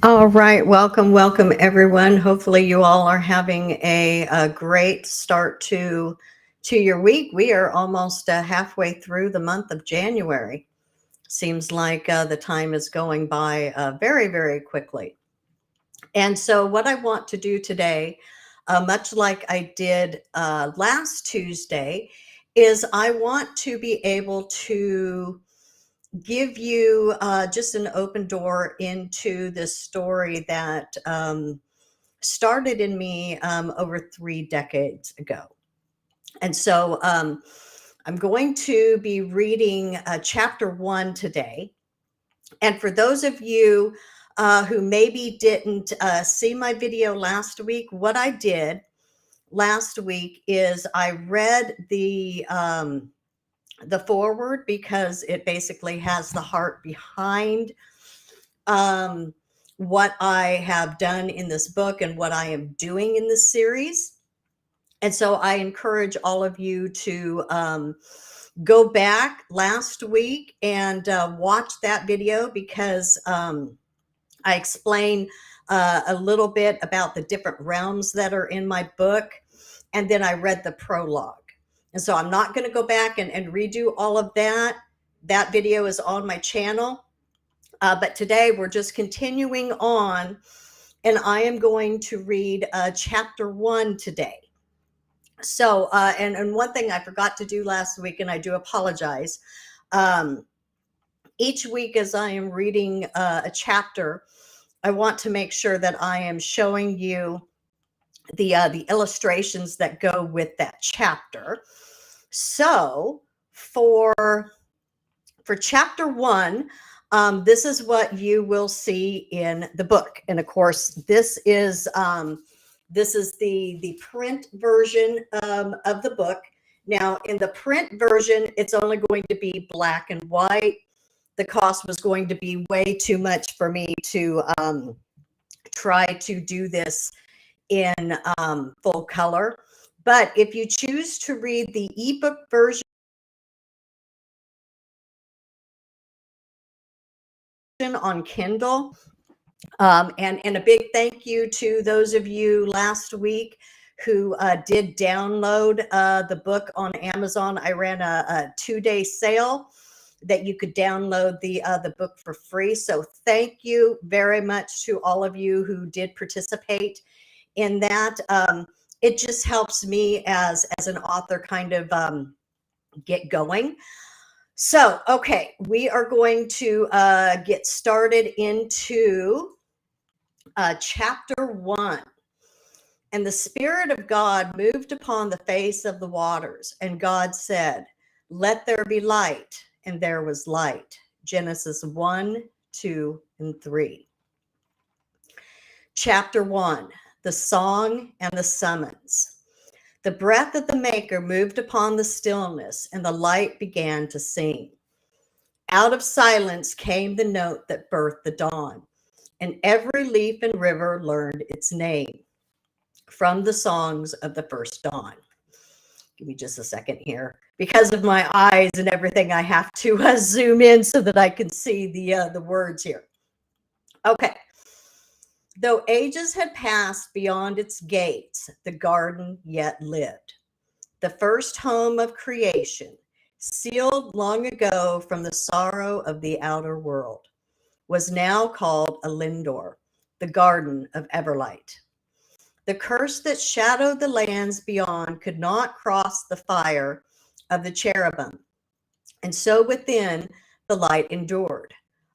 All right, welcome everyone. Hopefully you all are having a great start to your week. We are almost halfway through the month of January. Seems like the time is going by very quickly. And so what I want to do today, much like I did last Tuesday, is I want to be able to give you just an open door into this story that started in me over 3 decades ago. And so I'm going to be reading chapter 1 today. And for those of you who maybe didn't see my video last week, what I did last week is I read the foreword because it basically has the heart behind um, what I have done in this book and what I am doing in this series. And so I encourage all of you to go back last week and watch that video because I explain a little bit about the different realms that are in my book. And then I read the prologue. And so I'm not going to go back and redo all of that. That video is on my channel. But today we're just continuing on, and I am going to read chapter 1 today. So, and one thing I forgot to do last week, and I do apologize. Each week as I am reading a chapter, I want to make sure that I am showing you the illustrations that go with that chapter. So for chapter 1, this is what you will see in the book. And of course, this is the print version of the book. Now, in the print version, it's only going to be black and white. The cost was going to be way too much for me to try to do this in full color. But if you choose to read the ebook version on Kindle, and a big thank you to those of you last week who did download the book on Amazon. I ran a 2-day sale that you could download the book for free. So thank you very much to all of you who did participate in that. It just helps me as an author kind of get going. So, okay, we are going to get started into chapter 1. And the Spirit of God moved upon the face of the waters, and God said, "Let there be light," and there was light. Genesis 1, 2, and 3. Chapter 1, the song and the summons. The breath of the Maker moved upon the stillness, and the light began to sing. Out of silence came the note that birthed the dawn, and every leaf and river learned its name from the songs of the first dawn. Give me just a second here. Because of my eyes and everything, I have to zoom in so that I can see the words here. Okay. Though ages had passed beyond its gates, the garden yet lived. The first home of creation, sealed long ago from the sorrow of the outer world, was now called Elyndor, the garden of Everlight. The curse that shadowed the lands beyond could not cross the fire of the cherubim, and so within the light endured,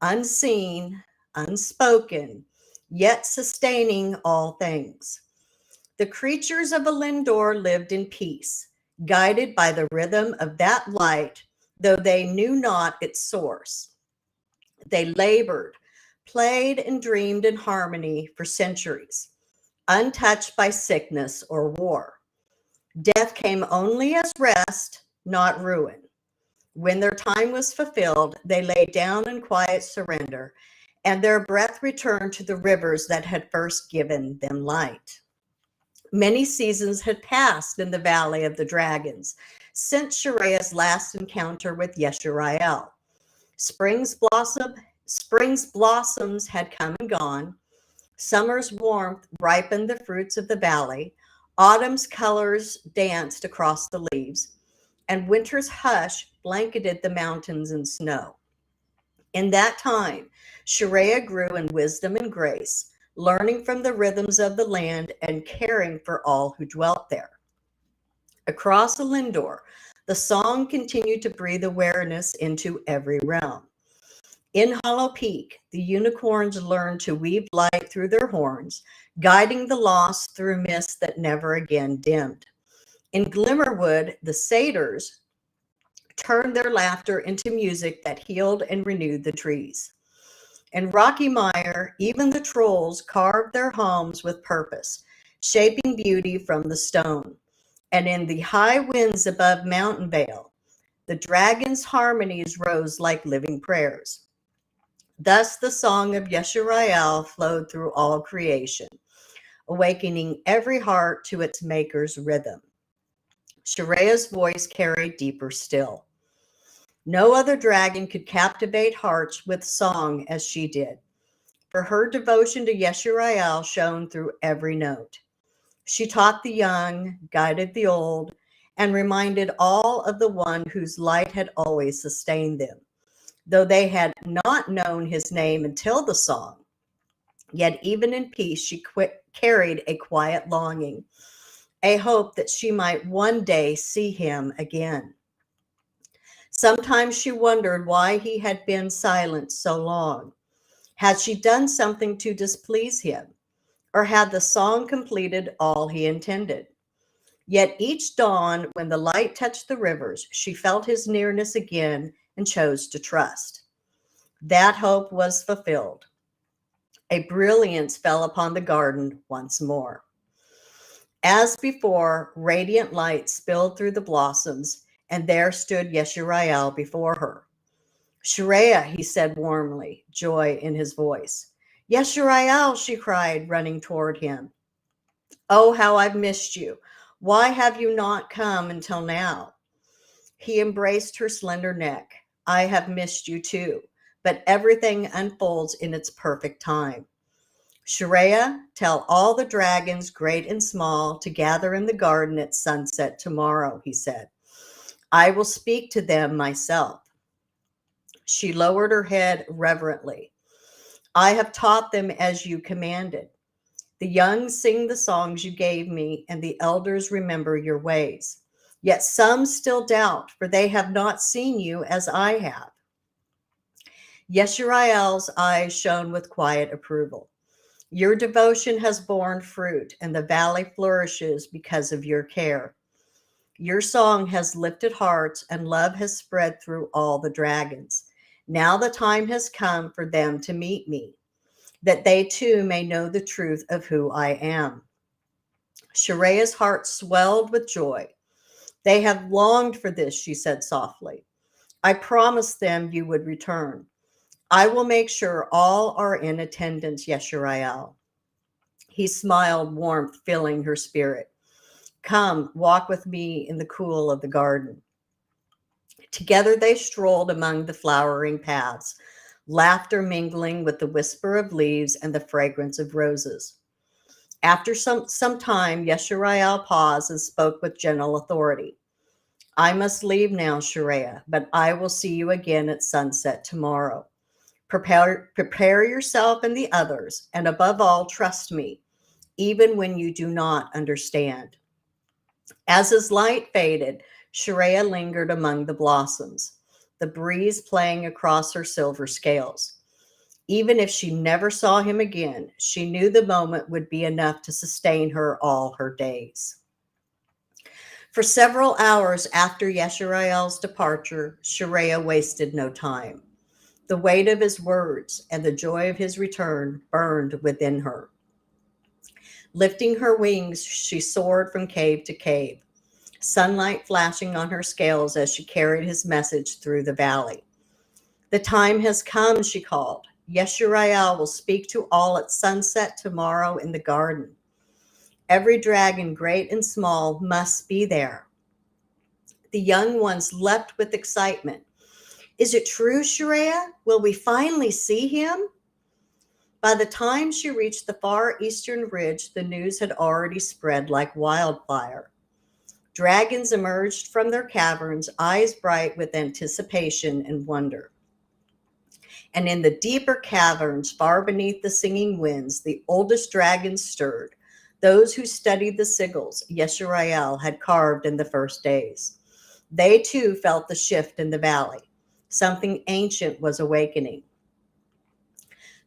unseen, unspoken, yet sustaining all things. The creatures of Elyndor lived in peace, guided by the rhythm of that light, though they knew not its source. They labored, played, and dreamed in harmony for centuries, untouched by sickness or war. Death came only as rest, not ruin. When their time was fulfilled, they lay down in quiet surrender, and their breath returned to the rivers that had first given them light. Many seasons had passed in the Valley of the Dragons since Sharea's last encounter with Yeshurael. Spring's blossoms had come and gone, Summer's warmth ripened the fruits of the valley, autumn's colors danced across the leaves, and winter's hush blanketed the mountains in snow. In that time, Sharia grew in wisdom and grace, learning from the rhythms of the land and caring for all who dwelt there. Across Elyndor, the song continued to breathe awareness into every realm. In Hollow Peak, the unicorns learned to weave light through their horns, guiding the lost through mist that never again dimmed. In Glimmerwood, the satyrs turned their laughter into music that healed and renewed the trees. In Rocky Mire, even the trolls carved their homes with purpose, shaping beauty from the stone. And in the high winds above Mountain Vale, the dragon's harmonies rose like living prayers. Thus the song of Yeshariel flowed through all creation, awakening every heart to its maker's rhythm. Sharea's voice carried deeper still. No other dragon could captivate hearts with song as she did, for her devotion to Yeshariel shone through every note. She taught the young, guided the old, and reminded all of the one whose light had always sustained them. Though they had not known his name until the song, yet even in peace she carried a quiet longing, a hope that she might one day see him again. Sometimes she wondered why he had been silent so long. Had she done something to displease him, or had the song completed all he intended? Yet each dawn, when the light touched the rivers, she felt his nearness again and chose to trust. That hope was fulfilled. A brilliance fell upon the garden once more. As before, radiant light spilled through the blossoms, and there stood Yeshariel before her. Sharia, he said warmly, joy in his voice. Yeshariel, she cried, running toward him. Oh, how I've missed you. Why have you not come until now? He embraced her slender neck. I have missed you too, but everything unfolds in its perfect time. Sharia, tell all the dragons, great and small, to gather in the garden at sunset tomorrow, he said. I will speak to them myself. She lowered her head reverently. I have taught them as you commanded. The young sing the songs you gave me, and the elders remember your ways. Yet some still doubt, for they have not seen you as I have. Yeshariel's eyes shone with quiet approval. Your devotion has borne fruit, and the valley flourishes because of your care. Your song has lifted hearts, and love has spread through all the dragons. Now the time has come for them to meet me, that they too may know the truth of who I am. Sharia's heart swelled with joy. They have longed for this, she said softly. I promised them you would return. I will make sure all are in attendance, Yeshariel. He smiled, warmth filling her spirit. Come, walk with me in the cool of the garden. Together they strolled among the flowering paths, laughter mingling with the whisper of leaves and the fragrance of roses. After some time, Yeshariel paused and spoke with gentle authority. I must leave now, Sharia, but I will see you again at sunset tomorrow. Prepare yourself and the others, and above all, trust me, even when you do not understand. As his light faded, Sharia lingered among the blossoms, the breeze playing across her silver scales. Even if she never saw him again, she knew the moment would be enough to sustain her all her days. For several hours after Yeshariel's departure, Sharia wasted no time. The weight of his words and the joy of his return burned within her. Lifting her wings, she soared from cave to cave, sunlight flashing on her scales as she carried his message through the valley. The time has come, she called. Yeshariel will speak to all at sunset tomorrow in the garden. Every dragon, great and small, must be there. The young ones leapt with excitement. Is it true, Sharia? Will we finally see him? By the time she reached the far eastern ridge, the news had already spread like wildfire. Dragons emerged from their caverns, eyes bright with anticipation and wonder. And in the deeper caverns, far beneath the singing winds, the oldest dragons stirred, those who studied the sigils Yesharael had carved in the first days. They too felt the shift in the valley. Something ancient was awakening.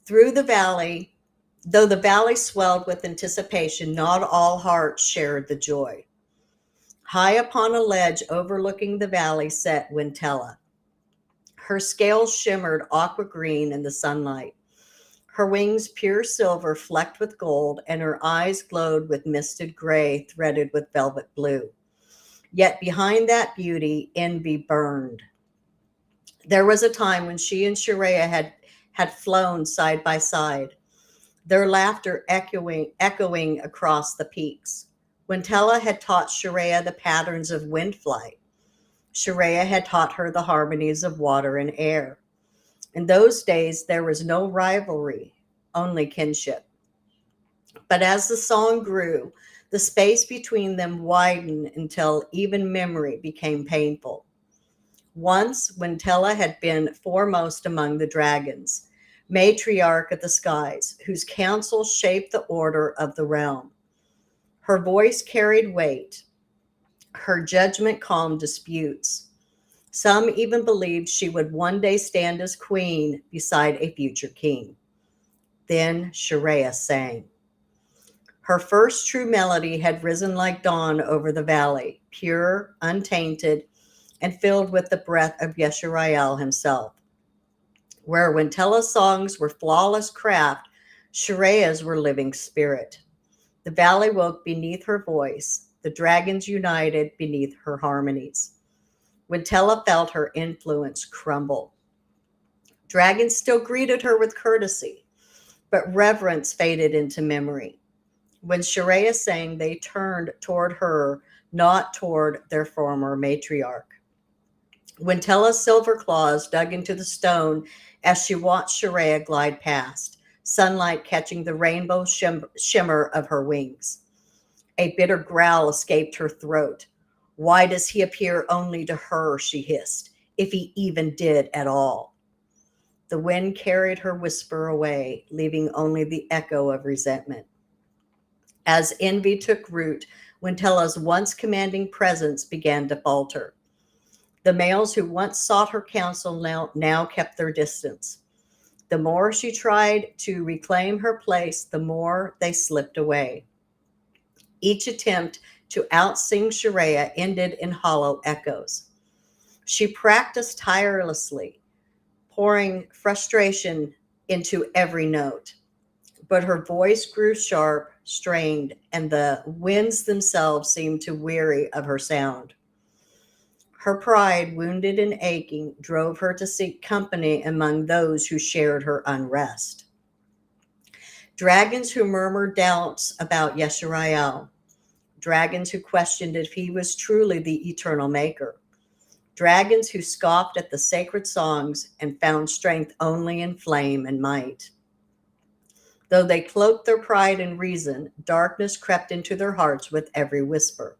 Through the valley, though the valley swelled with anticipation, not all hearts shared the joy. High upon a ledge overlooking the valley sat Wintella. Her scales shimmered aqua green in the sunlight. Her wings pure silver flecked with gold, and her eyes glowed with misted gray threaded with velvet blue. Yet behind that beauty, envy burned. There was a time when she and Sharia had flown side by side, their laughter echoing across the peaks. Wintella had taught Sharia the patterns of wind flight. Sharia had taught her the harmonies of water and air. In those days, there was no rivalry, only kinship. But as the song grew, the space between them widened until even memory became painful. Once, Wintella had been foremost among the dragons, matriarch of the skies, whose counsel shaped the order of the realm. Her voice carried weight. Her judgment calmed disputes. Some even believed she would one day stand as queen beside a future king. Then Sharia sang. Her first true melody had risen like dawn over the valley, pure, untainted, and filled with the breath of Yesharael himself. Where Wintella's songs were flawless craft, Sharia's were living spirit. The valley woke beneath her voice. The dragons united beneath her harmonies. Wintella felt her influence crumble. Dragons still greeted her with courtesy, but reverence faded into memory. When Sharia sang, they turned toward her, not toward their former matriarch. Wintella's silver claws dug into the stone as she watched Sharia glide past, sunlight catching the rainbow shimmer of her wings. A bitter growl escaped her throat. Why does he appear only to her, she hissed, if he even did at all? The wind carried her whisper away, leaving only the echo of resentment. As envy took root, Wintella's once commanding presence began to falter. The males who once sought her counsel now kept their distance. The more she tried to reclaim her place, the more they slipped away. Each attempt to outsing Sharia ended in hollow echoes. She practiced tirelessly, pouring frustration into every note. But her voice grew sharp, strained, and the winds themselves seemed to weary of her sound. Her pride, wounded and aching, drove her to seek company among those who shared her unrest. Dragons who murmured doubts about Yesharael. Dragons who questioned if he was truly the eternal maker. Dragons who scoffed at the sacred songs and found strength only in flame and might. Though they cloaked their pride in reason, darkness crept into their hearts with every whisper.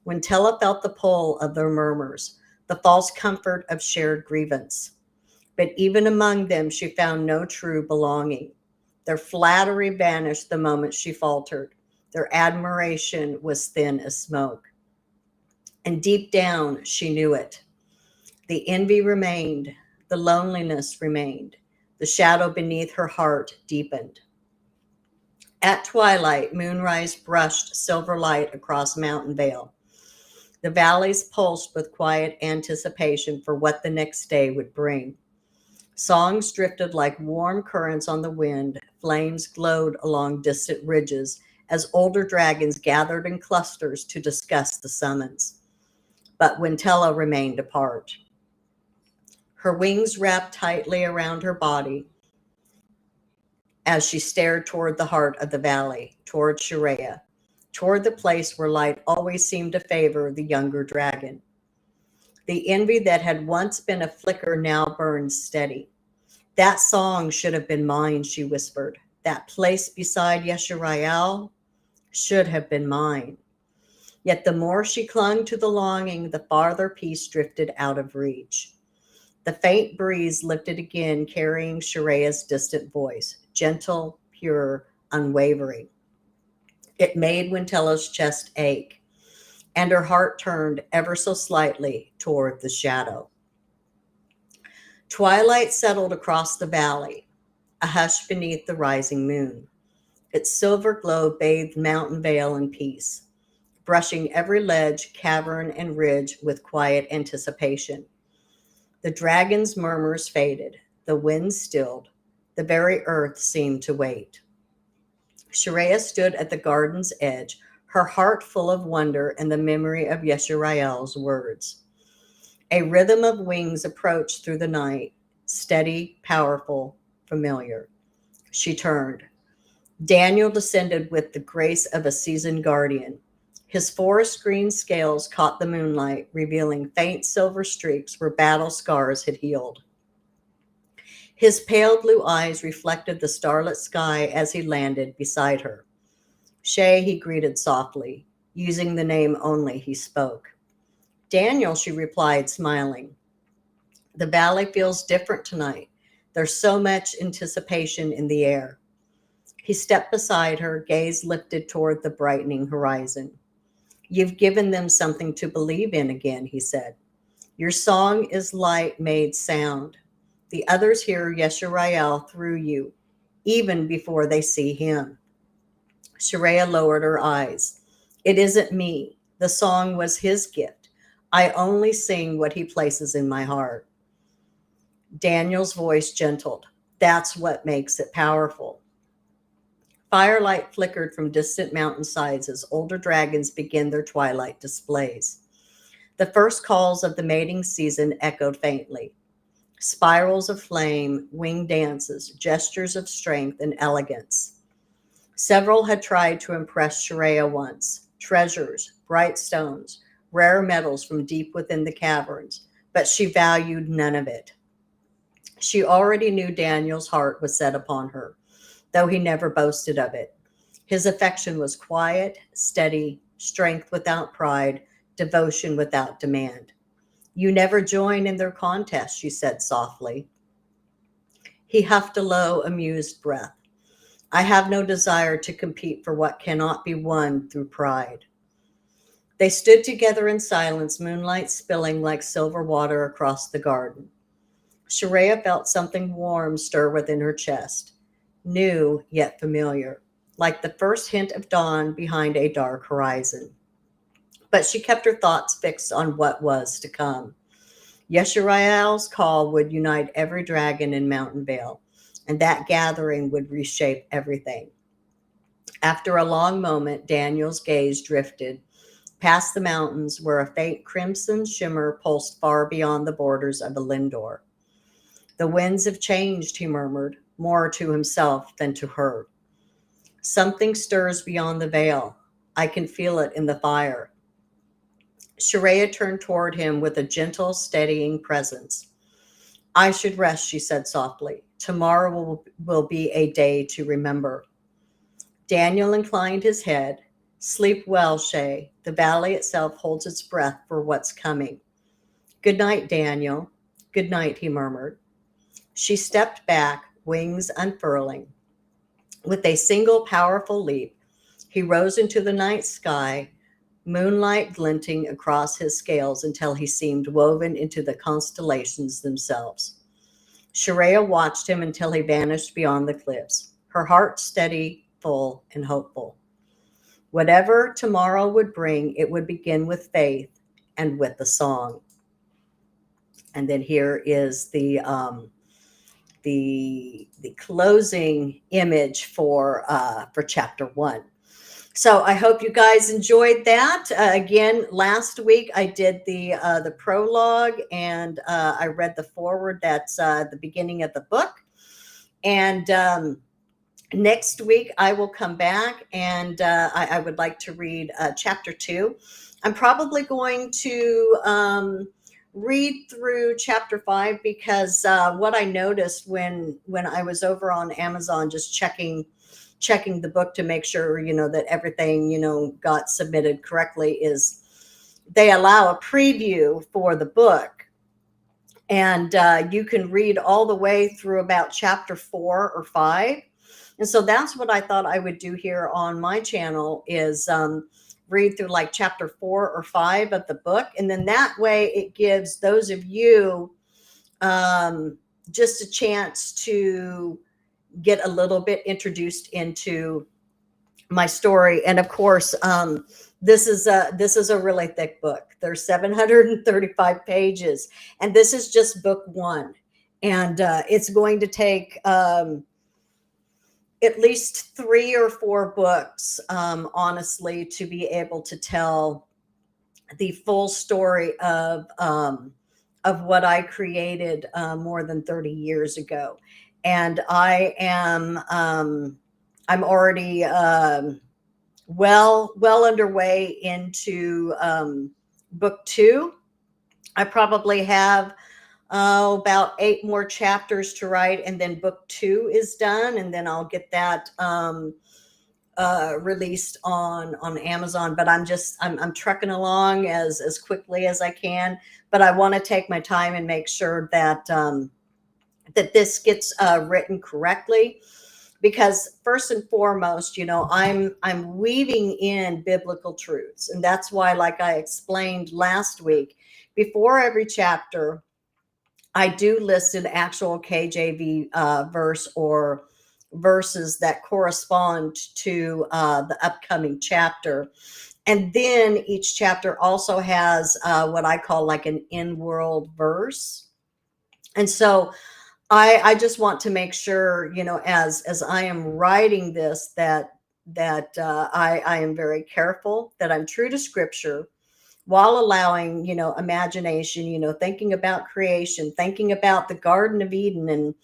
Wintella felt the pull of their murmurs, the false comfort of shared grievance. But even among them, she found no true belonging. Their flattery vanished the moment she faltered. Their admiration was thin as smoke. And deep down, she knew it. The envy remained. The loneliness remained. The shadow beneath her heart deepened. At twilight, moonrise brushed silver light across Mountain Vale. The valleys pulsed with quiet anticipation for what the next day would bring. Songs drifted like warm currents on the wind. Flames glowed along distant ridges as older dragons gathered in clusters to discuss the summons. But Wintella remained apart. Her wings wrapped tightly around her body as she stared toward the heart of the valley, toward Sharia, toward the place where light always seemed to favor the younger dragon. The envy that had once been a flicker now burned steady. That song should have been mine, she whispered. That place beside Yeshariel should have been mine. Yet the more she clung to the longing, the farther peace drifted out of reach. The faint breeze lifted again, carrying Sharea's distant voice, gentle, pure, unwavering. It made Wintella's chest ache, and her heart turned ever so slightly toward the shadow. Twilight settled across the valley, a hush beneath the rising moon. Its silver glow bathed mountain vale in peace, brushing every ledge, cavern, and ridge with quiet anticipation. The dragon's murmurs faded, the wind stilled, the very earth seemed to wait. Shareah stood at the garden's edge, her heart full of wonder and the memory of Yeshariel's words. A rhythm of wings approached through the night, steady, powerful, familiar. She turned. Daniel descended with the grace of a seasoned guardian. His forest green scales caught the moonlight, revealing faint silver streaks where battle scars had healed. His pale blue eyes reflected the starlit sky as he landed beside her. Shay, he greeted softly, using the name only he spoke. Daniel, she replied, smiling. The valley feels different tonight. There's so much anticipation in the air. He stepped beside her, gaze lifted toward the brightening horizon. You've given them something to believe in again, he said. Your song is light made sound. The others hear Yeshariel through you, even before they see him. Shareah lowered her eyes. It isn't me. The song was his gift. I only sing what he places in my heart. Daniel's voice gentled. That's what makes it powerful. Firelight flickered from distant mountainsides as older dragons began their twilight displays. The first calls of the mating season echoed faintly. Spirals of flame, winged dances, gestures of strength and elegance. Several had tried to impress Shareah once. Treasures, bright stones, rare metals from deep within the caverns, but she valued none of it. She already knew Daniel's heart was set upon her, though he never boasted of it. His affection was quiet, steady, strength without pride, devotion without demand. You never join in their contest, she said softly. He huffed a low, amused breath. I have no desire to compete for what cannot be won through pride. They stood together in silence, moonlight spilling like silver water across the garden. Shareah felt something warm stir within her chest, new yet familiar, like the first hint of dawn behind a dark horizon. But she kept her thoughts fixed on what was to come. Yeshariel's call would unite every dragon in Mountain Vale, and that gathering would reshape everything. After a long moment, Daniel's gaze drifted past the mountains where a faint crimson shimmer pulsed far beyond the borders of Elyndor. The winds have changed, he murmured, more to himself than to her. Something stirs beyond the veil. I can feel it in the fire. Shareah turned toward him with a gentle, steadying presence. I should rest, she said softly. Tomorrow will be a day to remember. Daniel inclined his head. Sleep well, Shay. The valley itself holds its breath for what's coming. Good night, Daniel. Good night, he murmured. She stepped back, wings unfurling. With a single powerful leap, he rose into the night sky, moonlight glinting across his scales until he seemed woven into the constellations themselves. Shareah watched him until he vanished beyond the cliffs, her heart steady, full, and hopeful. Whatever tomorrow would bring, it would begin with faith and with the song. And then here is the closing image for chapter 1. So I hope you guys enjoyed that. Again, last week I did the prologue and I read the foreword. That's the beginning of the book. And next week I will come back and I would like to read chapter 2. I'm probably going to read through chapter 5 because what I noticed when I was over on Amazon just checking the book to make sure, that everything, got submitted correctly, is they allow a preview for the book, and you can read all the way through about chapter 4 or 5. And so that's what I thought I would do here on my channel, is read through like chapter 4 or 5 of the book. And then that way it gives those of you just a chance to get a little bit introduced into my story. And of course, this is a really thick book. There's 735 pages, and this is just book 1. And it's going to take at least 3 or 4 books, honestly, to be able to tell the full story of what I created more than 30 years ago. And I am I'm already well underway into book 2. I probably have about 8 more chapters to write, and then book 2 is done, and then I'll get that released on Amazon. But I'm trucking along as quickly as I can, but I want to take my time and make sure that that this gets written correctly, because first and foremost, I'm weaving in biblical truths. And that's why, like I explained last week, before every chapter I do list an actual KJV verse or verses that correspond to the upcoming chapter. And then each chapter also has what I call like an in-world verse. And so I just want to make sure, as I am writing this, that I am very careful, that I'm true to scripture, while allowing, imagination, thinking about creation, thinking about the Garden of Eden, and,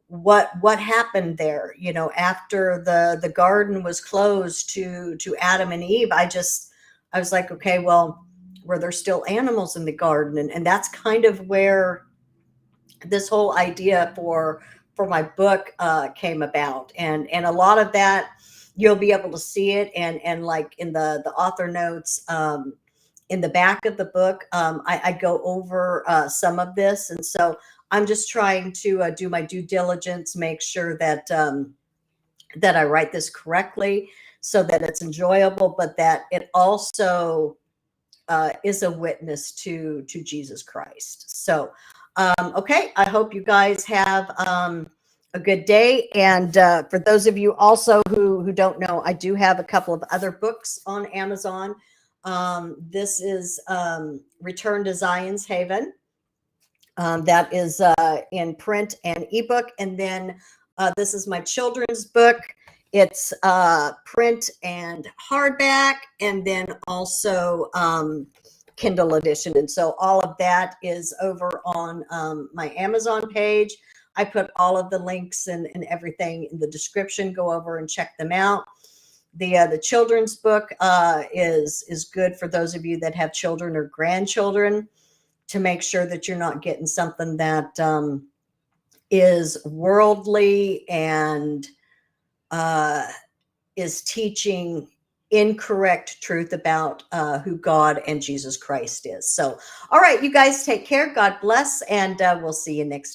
what happened there, after the garden was closed to Adam and Eve. I was like, okay, well, were there still animals in the garden? And that's kind of where this whole idea for my book came about. And a lot of that, you'll be able to see it, and like in the author notes in the back of the book, I go over some of this. And so I'm just trying to do my due diligence, make sure that that I write this correctly, so that it's enjoyable, but that it also is a witness to Jesus Christ. So okay, I hope you guys have a good day. And for those of you also who don't know, I do have a couple of other books on Amazon. This is Return to Zion's Haven. That is in print and ebook. And then this is my children's book. It's print and hardback, and then also Kindle edition. And so all of that is over on my Amazon page. I put all of the links and everything in the description. Go over and check them out. The children's book is good for those of you that have children or grandchildren, to make sure that you're not getting something that is worldly and is teaching incorrect truth about who God and Jesus Christ is. So, all right, you guys take care. God bless, and we'll see you next